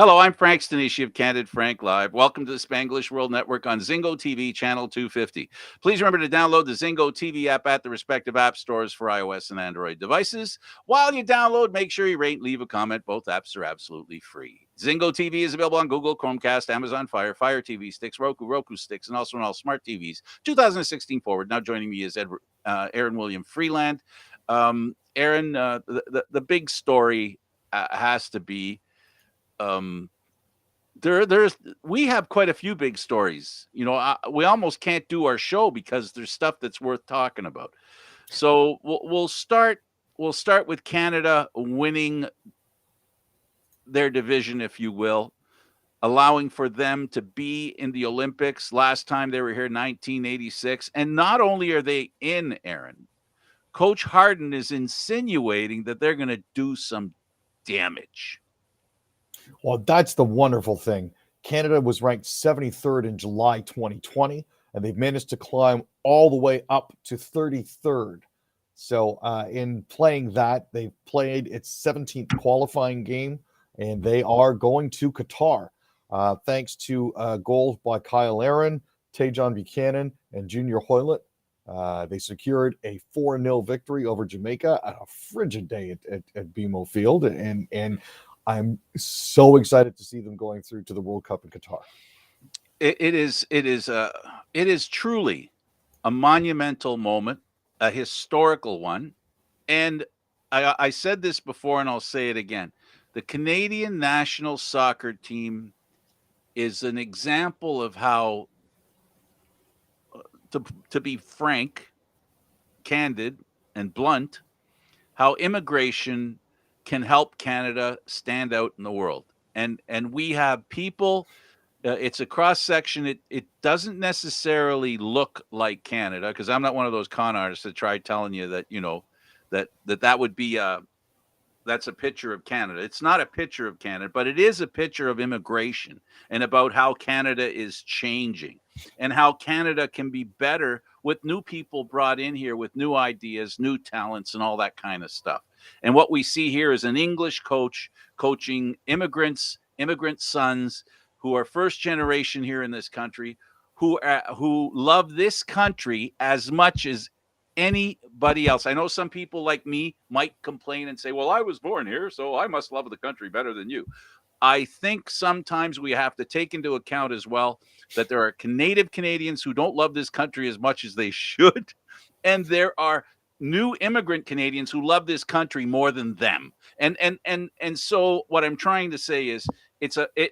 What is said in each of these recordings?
Hello, I'm Frank Stanisci of Candid Frank Live. Welcome to the Spanglish World Network on Zingo TV, channel 250. Please remember to download the Zingo TV app at the respective app stores for iOS and Android devices. While you download, make sure you rate and leave a comment. Both apps are absolutely free. Zingo TV is available on Google, Chromecast, Amazon Fire, Fire TV sticks, Roku sticks, and also on all smart TVs. 2016 forward. Now joining me is Aaron William Freeland. Aaron, the big story has to be um there's we have quite a few big stories. We almost can't do our show because there's stuff that's worth talking about. So we'll start with Canada winning their division, if you will, allowing for them to be in the Olympics. Last time they were here, 1986. And not only are they in, Aaron, Coach Harden is insinuating that they're going to do some damage. Well, that's the wonderful thing. Canada was ranked 73rd in July 2020, and they've managed to climb all the way up to 33rd. So, in playing that, they've played its 17th qualifying game, and they are going to Qatar. Thanks to goals by Kyle Aaron, Tajon Buchanan, and Junior Hoylett. They secured a 4-0 victory over Jamaica on a frigid day at BMO Field, and I'm so excited to see them going through to the World Cup in Qatar. It is truly a monumental moment, a historical one. And I said this before and I'll say it again. The Canadian national soccer team is an example of how, to be frank, candid, and blunt, how immigration can help Canada stand out in the world. And we have people. It's a cross section. It doesn't necessarily look like Canada, because I'm not one of those con artists that try telling you that that would be that's a picture of Canada. It's not a picture of Canada, but it is a picture of immigration and about how Canada is changing and how Canada can be better with new people brought in here with new ideas, new talents, and all that kind of stuff. And what we see here is an English coach coaching immigrant sons who are first generation here in this country, who love this country as much as anybody else. I know some people like me might complain and say, well, I was born here, so I must love the country better than you. I think sometimes we have to take into account as well that there are native Canadians who don't love this country as much as they should. And there are new immigrant Canadians who love this country more than them. And so what I'm trying to say is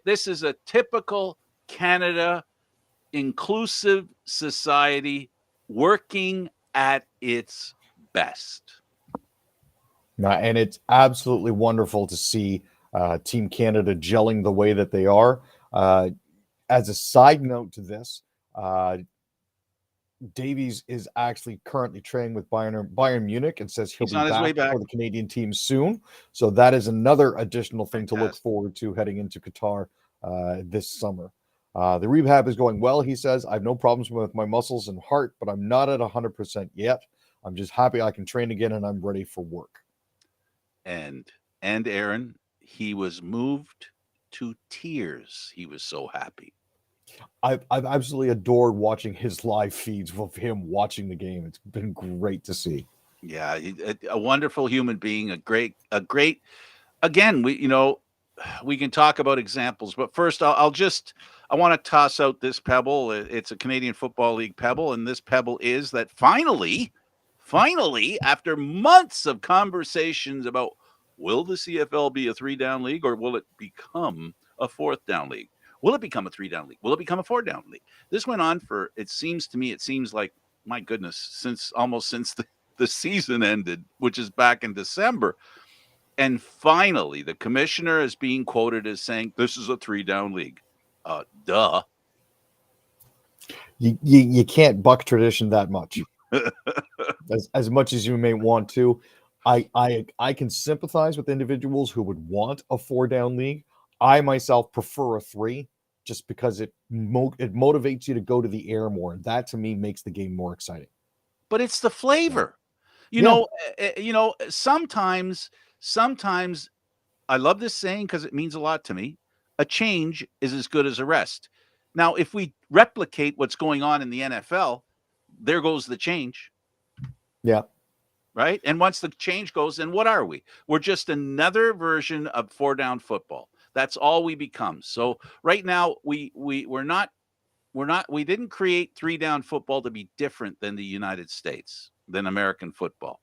this is a typical Canada inclusive society working at its best. And it's absolutely wonderful to see Team Canada gelling the way that they are. As a side note to this, Davies is actually currently training with Bayern Munich and says he'll be back for the Canadian team soon. So that is another additional thing to look forward to heading into Qatar this summer. The rehab is going well, he says. I have no problems with my muscles and heart, but I'm not at 100% yet. I'm just happy I can train again and I'm ready for work. And Aaron, he was moved to tears. He was so happy. I've absolutely adored watching his live feeds of him watching the game. It's been great to see. Yeah, a wonderful human being, a great. Again, we can talk about examples, but first I want to toss out this pebble. It's a Canadian Football League pebble, and this pebble is that finally, after months of conversations about will the CFL be a 3-down league or will it become a 4th-down league? Will it become a 3-down league? Will it become a 4-down league? This went on for, it seems like, my goodness, since the season ended, which is back in December. And finally, the commissioner is being quoted as saying, this is a 3-down league. Duh. You can't buck tradition that much. as much as you may want to. I can sympathize with individuals who would want a 4-down league. I myself prefer a 3 just because it motivates you to go to the air more. And that to me makes the game more exciting. But it's the flavor. Sometimes I love this saying because it means a lot to me. a change is as good as a rest. Now, if we replicate what's going on in the NFL, there goes the change, Yeah. right? And once the change goes, then what are we? We're just another version of four down football. That's all we become. So right now, we didn't create three down football to be different than the United States, than American football.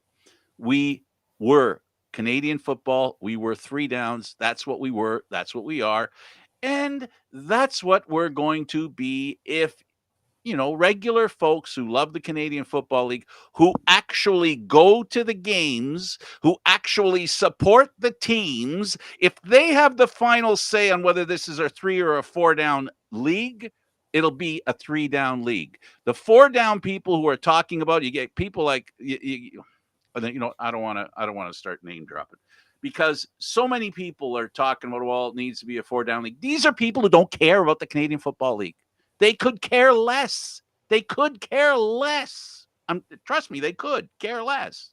We were Canadian football. We were three downs. That's what we were. That's what we are. And that's what we're going to be if, regular folks who love the Canadian Football League, who actually go to the games, who actually support the teams, if they have the final say on whether this is a three or a four down league, it'll be a three down league. The four down people who are talking about, you get people like, I don't want to start name dropping because so many people are talking about, well, it needs to be a four down league. These are people who don't care about the Canadian Football League. They could care less. They could care less. Trust me, they could care less.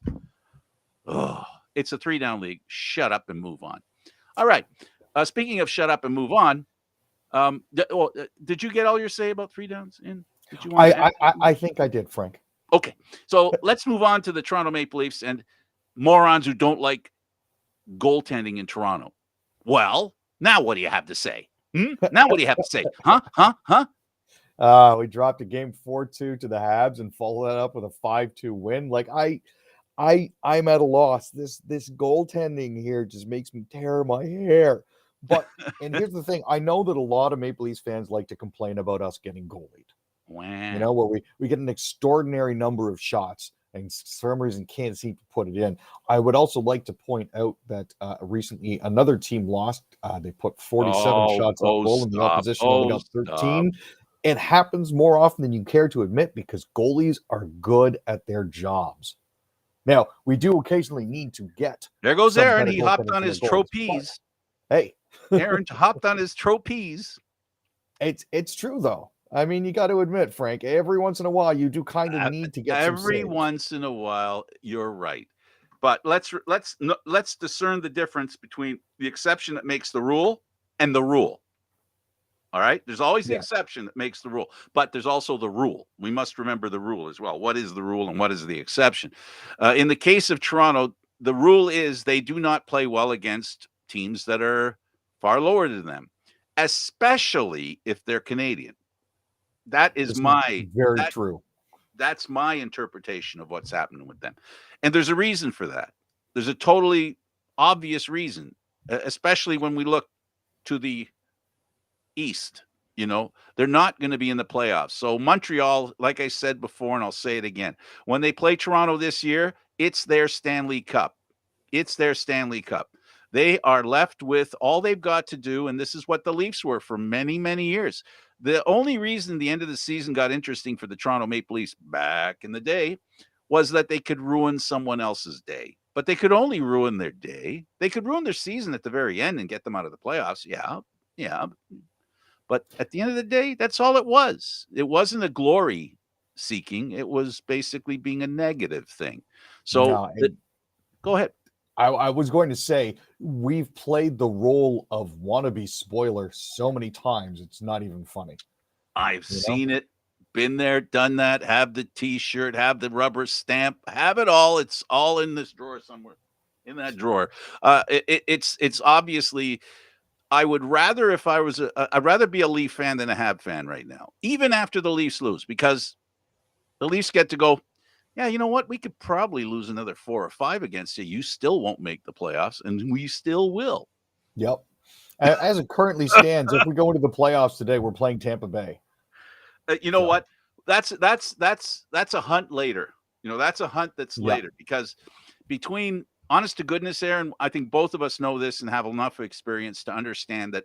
Oh, it's a three down league. Shut up and move on. All right. Speaking of shut up and move on, did you get all your say about three downs in? Did you want to I think I did, Frank. Okay. So let's move on to the Toronto Maple Leafs and morons who don't like goaltending in Toronto. Well, now what do you have to say? Now what do you have to say? Huh? We dropped a game 4-2 to the Habs and followed that up with a 5-2 win. Like I'm at a loss. This goaltending here just makes me tear my hair. But and here's the thing: I know that a lot of Maple Leafs fans like to complain about us getting goalied. Wow. Where we get an extraordinary number of shots, and for some reason can't seem to put it in. I would also like to point out that recently another team lost. They put 47 shots on goal, and the opposition only got 13. It happens more often than you care to admit because goalies are good at their jobs. Now, we do occasionally need to get. There goes Aaron. He hopped on his trophies. Hey, Aaron hopped on his trophies. It's true though. I mean, you got to admit, Frank, every once in a while you do kind of need to get every once in a while. You're right, but let's discern the difference between the exception that makes the rule and the rule. All right, there's always the exception that makes the rule, but there's also the rule. We must remember the rule as well. What is the rule and what is the exception? In the case of Toronto, the rule is they do not play well against teams that are far lower than them, especially if they're Canadian. That is very true. That's my interpretation of what's happening with them. And there's a reason for that. There's a totally obvious reason, especially when we look to the East. They're not going to be in the playoffs. So Montreal, like I said before, and I'll say it again, when they play Toronto this year, it's their Stanley Cup. It's their Stanley Cup. They are left with all they've got to do, and this is what the Leafs were for many, many years. The only reason the end of the season got interesting for the Toronto Maple Leafs back in the day was that they could ruin someone else's day. But they could only ruin their day. They could ruin their season at the very end and get them out of the playoffs. Yeah. But at the end of the day, that's all it was. It wasn't a glory seeking. It was basically being a negative thing. So go ahead. I was going to say, we've played the role of wannabe spoiler so many times, it's not even funny. I've seen it, been there, done that, have the T-shirt, have the rubber stamp, have it all. It's all in this drawer somewhere, in that drawer. It's obviously, I would rather, if I was, I'd rather be a Leaf fan than a Hab fan right now, even after the Leafs lose, because the Leafs get to go, yeah, you know what? We could probably lose another 4 or 5 against you. You still won't make the playoffs, and we still will. Yep. As it currently stands, if we go into the playoffs today, we're playing Tampa Bay. You know what? That's a hunt later. That's a hunt that's later because between honest to goodness, Aaron, I think both of us know this and have enough experience to understand that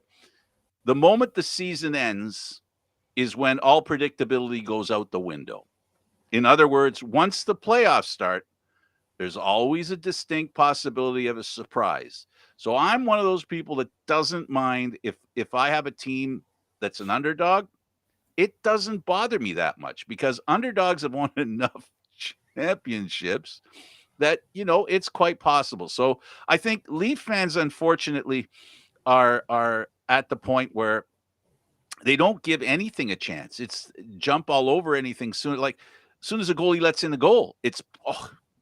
the moment the season ends is when all predictability goes out the window. In other words, once the playoffs start, there's always a distinct possibility of a surprise. So I'm one of those people that doesn't mind if I have a team that's an underdog, it doesn't bother me that much because underdogs have won enough championships that, it's quite possible. So I think Leaf fans, unfortunately, are at the point where they don't give anything a chance. It's jump all over anything soon. Like as soon as a goalie lets in the goal, it's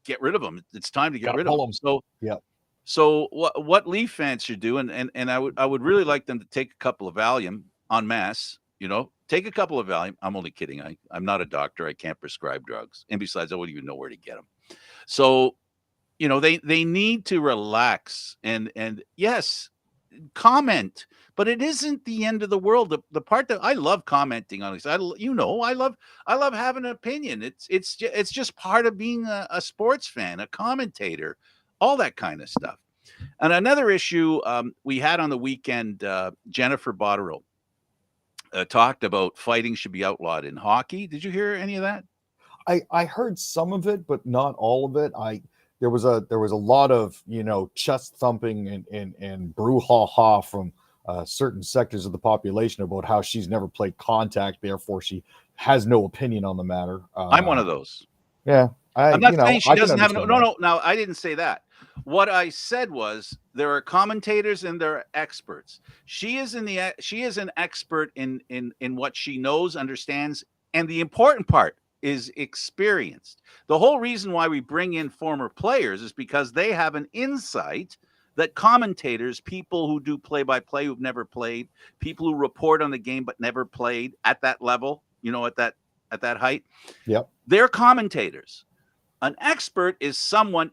get rid of them. It's time to get Got to rid of pull them. them. So Yeah. so what Leaf fans should do, and I would really like them to take a couple of Valium en masse. Take a couple of Valium. I'm only kidding. I'm not a doctor. I can't prescribe drugs, and besides, I wouldn't even know where to get them. So they need to relax and yes, comment, but it isn't the end of the world. The part that I love commenting on is I love having an opinion. It's just part of being a sports fan, a commentator, all that kind of stuff. And another issue we had on the weekend, Jennifer Botterill talked about fighting should be outlawed in hockey. Did you hear any of that? I heard some of it, but not all of it. There was a lot of chest thumping and brouhaha from certain sectors of the population about how she's never played contact, therefore she has no opinion on the matter. I'm one of those. Yeah, I'm not saying she I can doesn't have no. understand that. No, I didn't say that. What I said was there are commentators and there are experts. She is an expert in what she knows, understands, and the important part is experienced. The whole reason why we bring in former players is because they have an insight that commentators, people who do play-by-play who've never played, people who report on the game but never played at that level, at that height, Yep. they're commentators. An expert is someone,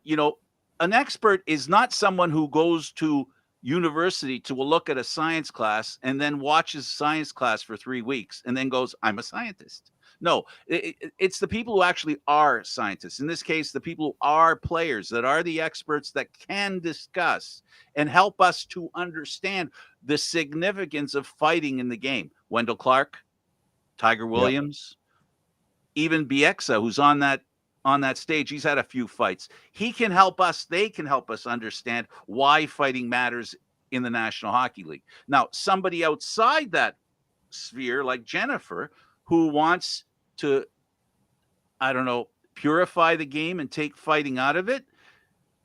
an expert is not someone who goes to university to look at a science class and then watches science class for 3 weeks and then goes, I'm a scientist. No, it's the people who actually are scientists. In this case, the people who are players, that are the experts that can discuss and help us to understand the significance of fighting in the game. Wendell Clark, Tiger Williams, even Bieksa, who's on that stage, he's had a few fights. They can help us understand why fighting matters in the National Hockey League. Now, somebody outside that sphere, like Jennifer, who wants to, I don't know, purify the game and take fighting out of it.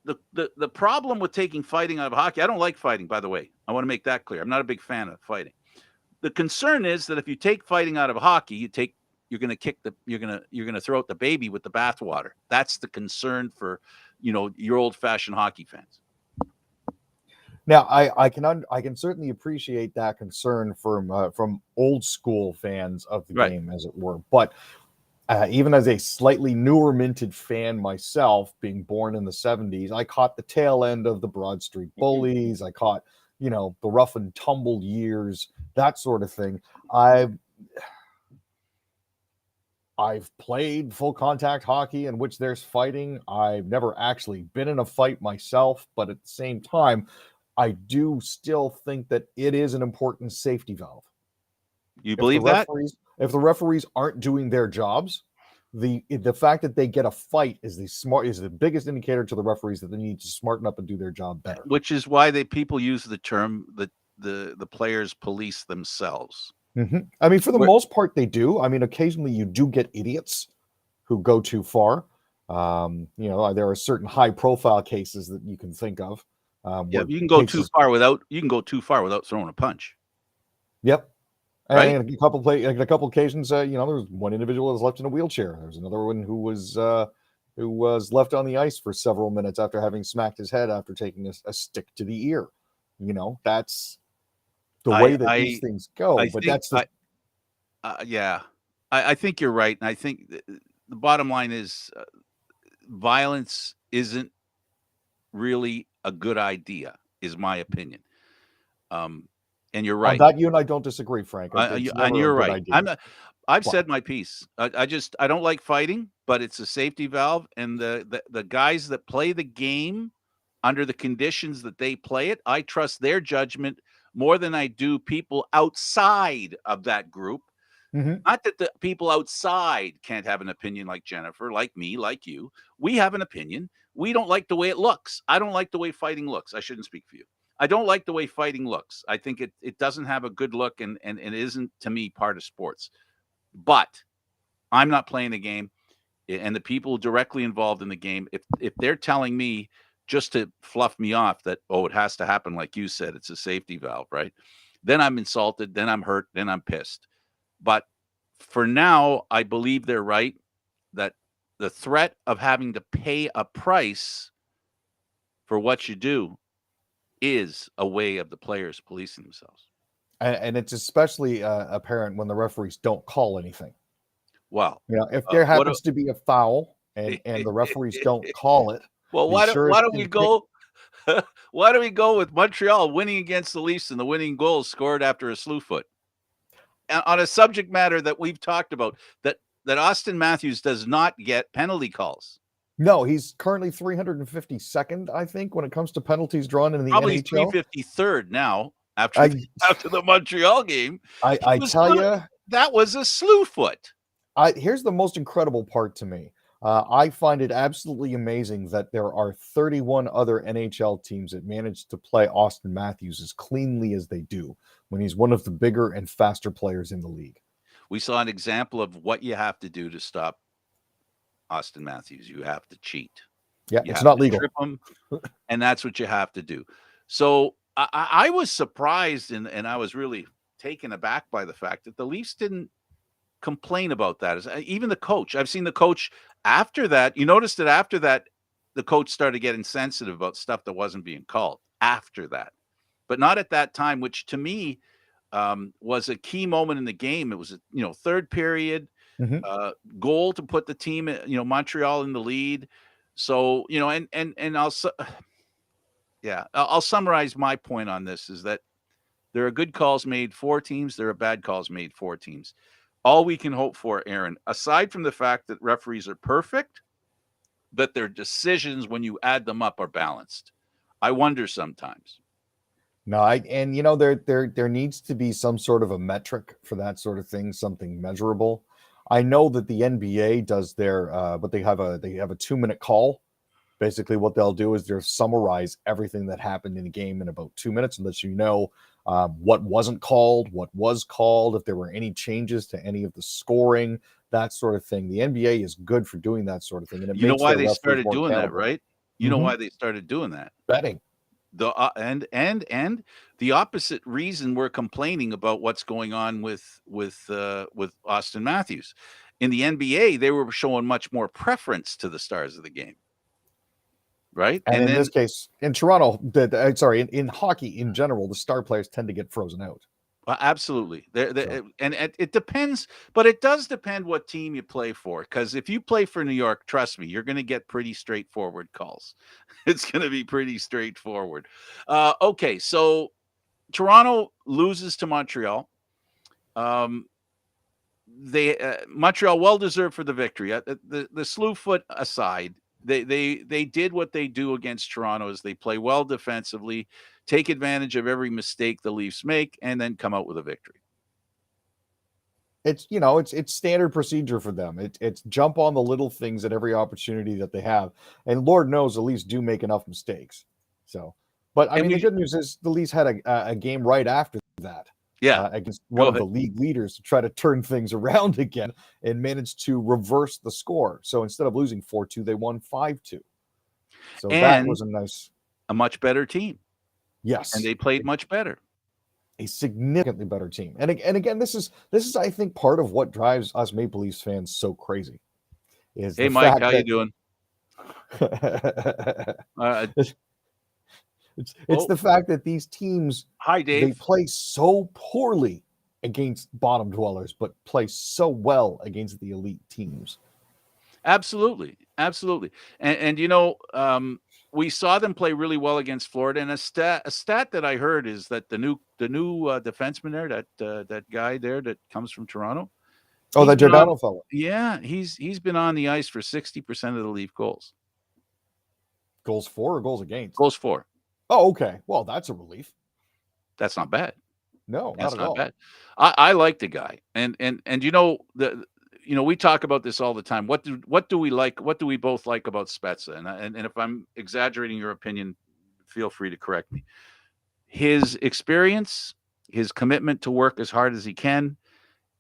The problem with taking fighting out of hockey, I don't like fighting, by the way. I want to make that clear. I'm not a big fan of fighting. The concern is that if you take fighting out of hockey, you're going to throw out the baby with the bathwater. That's the concern for, your old-fashioned hockey fans. Now, I can certainly appreciate that concern from old school fans of the game, as it were. But even as a slightly newer minted fan myself, being born in the 70s, I caught the tail end of the Broad Street Bullies. I caught, the rough and tumble years, that sort of thing. I've played full contact hockey in which there's fighting. I've never actually been in a fight myself, but at the same time, I do still think that it is an important safety valve. You believe that? If the referees aren't doing their jobs, the fact that they get a fight is the biggest indicator to the referees that they need to smarten up and do their job better. Which is why people use the term that the players police themselves. Mm-hmm. I mean, for the most part, they do. I mean, occasionally you do get idiots who go too far. There are certain high-profile cases that you can think of. You can go too far without throwing a punch. Yep. Right? And a couple occasions, there was one individual that was left in a wheelchair. There was another one who was left on the ice for several minutes after having smacked his head after taking a stick to the ear. That's the way that these things go. I think you're right. And I think the bottom line is violence isn't really a good idea, is my opinion. And you're right. On that, you and I don't disagree, Frank. And you're right. I've said my piece. I don't like fighting, but it's a safety valve. And the guys that play the game under the conditions that they play it, I trust their judgment more than I do people outside of that group. Mm-hmm. Not that the people outside can't have an opinion, like Jennifer, like me, like you. We have an opinion. We don't like the way it looks. I don't like the way fighting looks. I shouldn't speak for you. I don't like the way fighting looks. I think it doesn't have a good look and it isn't, to me, part of sports. But I'm not playing the game, and the people directly involved in the game, if they're telling me just to fluff me off that, it has to happen like you said, it's a safety valve, right? then I'm insulted, then I'm hurt, then I'm pissed. But for now, I believe they're right that the threat of having to pay a price for what you do is a way of the players policing themselves. And it's especially apparent when the referees don't call anything. Well, If there what happens to be a foul and the referees don't call it, well, be sure why don't we and go? Why do we go with Montreal winning against the Leafs and the winning goals scored after a slew foot on a subject matter that we've talked about, that Austin Matthews does not get penalty calls? No, he's currently 352nd, I think, when it comes to penalties drawn in the Probably NHL. 353rd now after I after the Montreal game. I tell you, That was a slew foot. here's the most incredible part to me. I find it absolutely amazing that there are 31 other NHL teams that manage to play Austin Matthews as cleanly as they do when he's one of the bigger and faster players in the league. We saw an example of what you have to do to stop Austin Matthews. You have to cheat. Yeah, You it's have not to legal. trip him, and that's what you have to do. So I was surprised and I was really taken aback by the fact that the Leafs didn't complain about that. Even the coach, I've seen the coach after that. You noticed that after that, the coach started getting sensitive about stuff that wasn't being called after that, but not at that time, which to me was a key moment in the game. It was a third period Mhm. goal to put the team, Montreal in the lead. So and I'll summarize my point on this is that there are good calls made for teams. There are bad calls made for teams. All we can hope for, Aaron, aside from the fact that referees are perfect, that their decisions, when you add them up, are balanced. I wonder sometimes. No, there needs to be some sort of a metric for that sort of thing, something measurable. I know that the NBA does their, but they have a 2-minute call. Basically, what they'll do is they'll summarize everything that happened in the game in about 2 minutes, and let you know what wasn't called, what was called, if there were any changes to any of the scoring, that sort of thing. The NBA is good for doing that sort of thing, and it You know makes why their they referees started more doing that, accountable. right? You know Mhm. why they started doing that. Betting. And the opposite reason we're complaining about what's going on with Austin Matthews. In the NBA, they were showing much more preference to the stars of the game, right? And And in this then case, in Toronto, in hockey in general, the star players tend to get frozen out. absolutely, So, and it depends, but it does depend what team you play for. Because if you play for New York, trust me, you're going to get pretty straightforward calls. It's going to be pretty straightforward. Okay, so Toronto loses to Montreal. Um, they Montreal well deserved for the victory. The slew foot aside, they did what they do against Toronto is they play well defensively, take advantage of every mistake the Leafs make, and then come out with a victory. it's standard procedure for them. It's jump on the little things at every opportunity that they have, and Lord knows the Leafs do make enough mistakes. So, but I And mean, the we, good news is the Leafs had a game right after that yeah, against go one of ahead. the league leaders to try to turn things around again and managed to reverse the score. So instead of losing 4-2, they won 5-2. So that And was a nice, a much better team, and yes, they played much better. a significantly better team. And again, this is I think part of what drives us Maple Leafs fans so crazy is Hey, the Mike, fact how you that doing? Uh, it's the fact that these teams, Hi, they Dave. play so poorly against bottom dwellers, but play so well against the elite teams. Absolutely, absolutely, and we saw them play really well against Florida. And a stat that I heard is that the new defenseman there, that guy there that comes from Toronto, Oh, he's that been on. Giordano fellow. Yeah, he's been on the ice for 60% of the Leaf goals. Goals for or goals against? Goals for. Oh, okay. Well, that's a relief. That's not bad. No, not That's at not all. bad. I like the guy, and we talk about this all the time. What do we like? What do we both like about Spezza? And if I'm exaggerating your opinion, feel free to correct me. His experience, his commitment to work as hard as he can,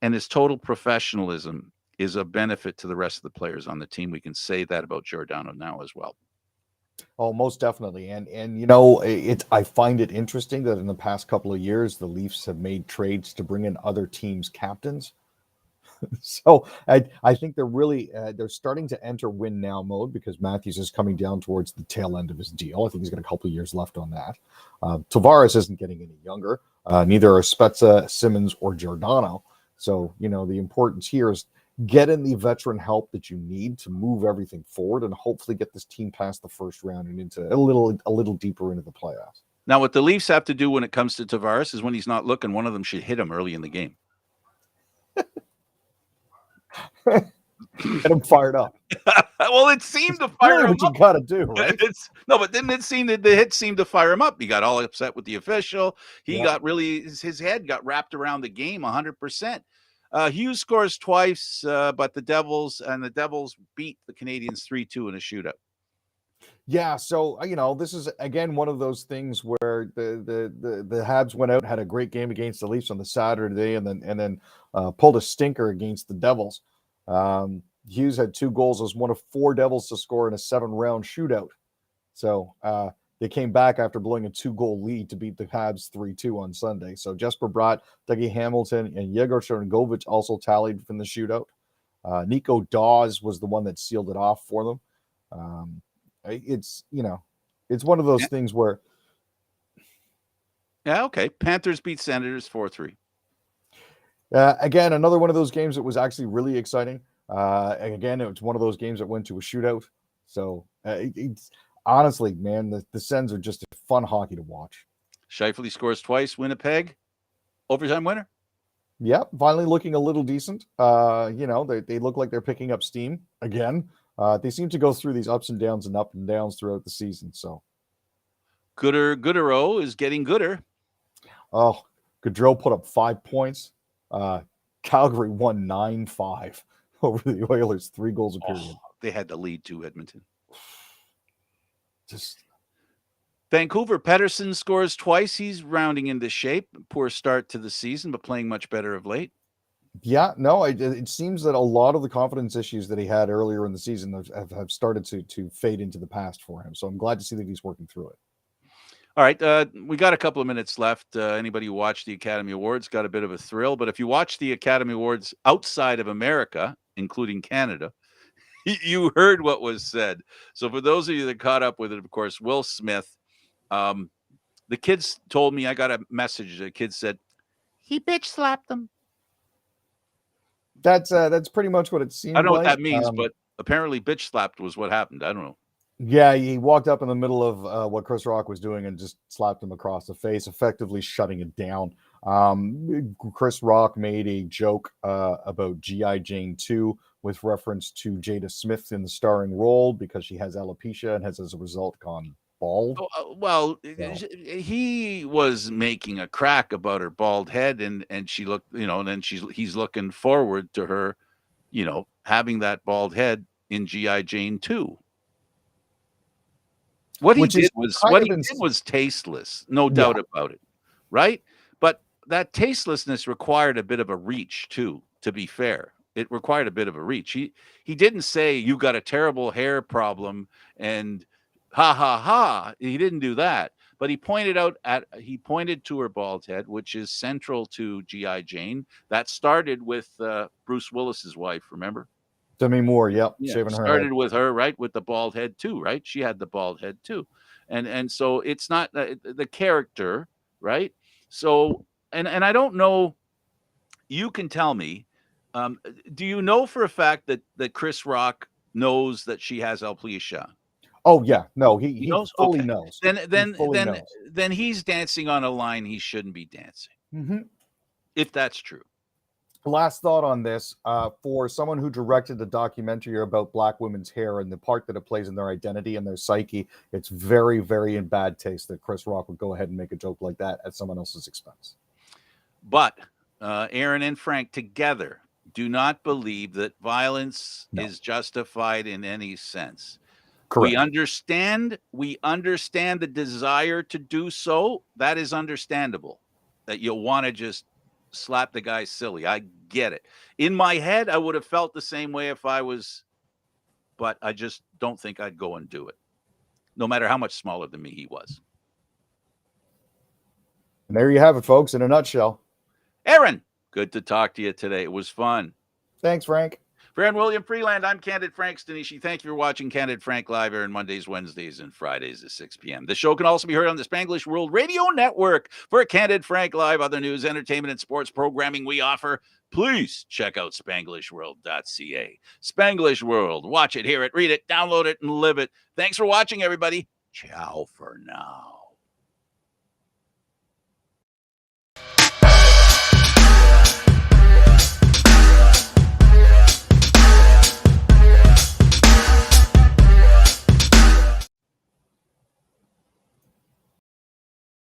and his total professionalism is a benefit to the rest of the players on the team. We can say that about Giordano now as well. Oh, most definitely. And you know, I find it interesting that in the past couple of years, the Leafs have made trades to bring in other teams' captains. So I think they're really they're starting to enter win now mode because Matthews is coming down towards the tail end of his deal. I think he's got a couple of years left on that. Tavares isn't getting any younger. Neither are Spezza, Simmons, or Giordano. So you know the importance here is get in the veteran help that you need to move everything forward and hopefully get this team past the first round and into a little deeper into the playoffs. Now, what the Leafs have to do when it comes to Tavares is when he's not looking, one of them should hit him early in the game. Get him fired up. Well, it seemed to It's fire really him what you up. got to do, right? No, but didn't it seem that the hit seemed to fire him up? He got all upset with the official. He Yeah. got really his head got wrapped around the game 100%. Hughes scores twice, but the Devils beat the Canadians 3-2 in a shootout. Yeah, so you know, this is again one of those things where the Habs went out, had a great game against the Leafs on the Saturday, and then pulled a stinker against the Devils. Hughes had 2 goals as one of 4 Devils to score in a 7-round shootout. So they came back after blowing a 2-goal lead to beat the Habs 3-2 on Sunday. So Jesper Bratt, Dougie Hamilton, and Yegor Sharangovich also tallied from the shootout. Nico Dawes was the one that sealed it off for them. It's you know, it's one of those things where Yeah, okay. Panthers beat Senators 4-3. again another one of those games that was actually really exciting. And again, it was one of those games that went to a shootout. So it's honestly, man, the Sens are just fun hockey to watch. Scheifele scores twice. Winnipeg overtime winner. Yeah, finally looking a little decent. You know, they look like they're picking up steam again. They seem to go through these ups and downs throughout the season. So, Goodero is getting gooder. oh, Gaudreau put up 5 points. Calgary won 9-5 over the Oilers, 3 goals a period. They had the lead to Edmonton. Just Vancouver, Pettersson scores twice. He's rounding into shape. Poor start to the season, but playing much better of late. yeah, no, it seems that a lot of the confidence issues that he had earlier in the season have started to fade into the past for him. So I'm glad to see that he's working through it. All right, we got a couple of minutes left. Anybody who watched the Academy Awards got a bit of a thrill, but if you watch the Academy Awards outside of America, including Canada, you heard what was said. So for those of you that caught up with it, of course, Will Smith, the kids told me, I got a message. The kids said, he bitch slapped them. That's pretty much what it seemed I don't know like. what that means, but apparently bitch slapped was what happened. I don't know. Yeah, he walked up in the middle of what Chris Rock was doing and just slapped him across the face, effectively shutting it down. Chris Rock made a joke about G.I. Jane 2 with reference to Jada Smith in the starring role because she has alopecia and has, as a result, gone bald. Well, So, he was making a crack about her bald head, and she looked, you know, and then he's looking forward to her, you know, having that bald head in G.I. Jane 2. What he did was tasteless, no doubt about it, right? But that tastelessness required a bit of a reach too, to be fair. It required a bit of a reach. He didn't say you got a terrible hair problem and ha ha ha. He didn't do that. But he pointed to her bald head, which is central to G.I. Jane. That started with Bruce Willis's wife, remember? Demi Moore, yep, Yeah, shaving her started head. with her, right? With the bald head too, right? She had the bald head too. And so it's not the character, right? So, and I don't know, you can tell me, do you know for a fact that Chris Rock knows that she has alopecia? Oh yeah, no, He he knows? fully Okay. knows. Then He fully knows. then he's dancing on a line he shouldn't be dancing. Mm-hmm. If that's true. Last thought on this, for someone who directed a documentary about Black women's hair and the part that it plays in their identity and their psyche, it's very, very in bad taste that Chris Rock would go ahead and make a joke like that at someone else's expense. But Aaron and Frank together do not believe that violence is justified in any sense. Correct. We understand the desire to do so. That is understandable, that you'll want to just slap the guy silly. I get it. In my head, I would have felt the same way if I was, but I just don't think I'd go and do it. no matter how much smaller than me he was. And there you have it, folks, in a nutshell. Aaron, good to talk to you today. It was fun. Thanks, Frank. For Aaron William Freeland, I'm Candid Frank Stanisci. Thank you for watching Candid Frank Live here on Mondays, Wednesdays, and Fridays at 6 p.m. The show can also be heard on the Spanglish World Radio Network. For Candid Frank Live, other news, entertainment, and sports programming we offer, please check out SpanglishWorld.ca. Spanglish World. Watch it, hear it, read it, download it, and live it. Thanks for watching, everybody. Ciao for now.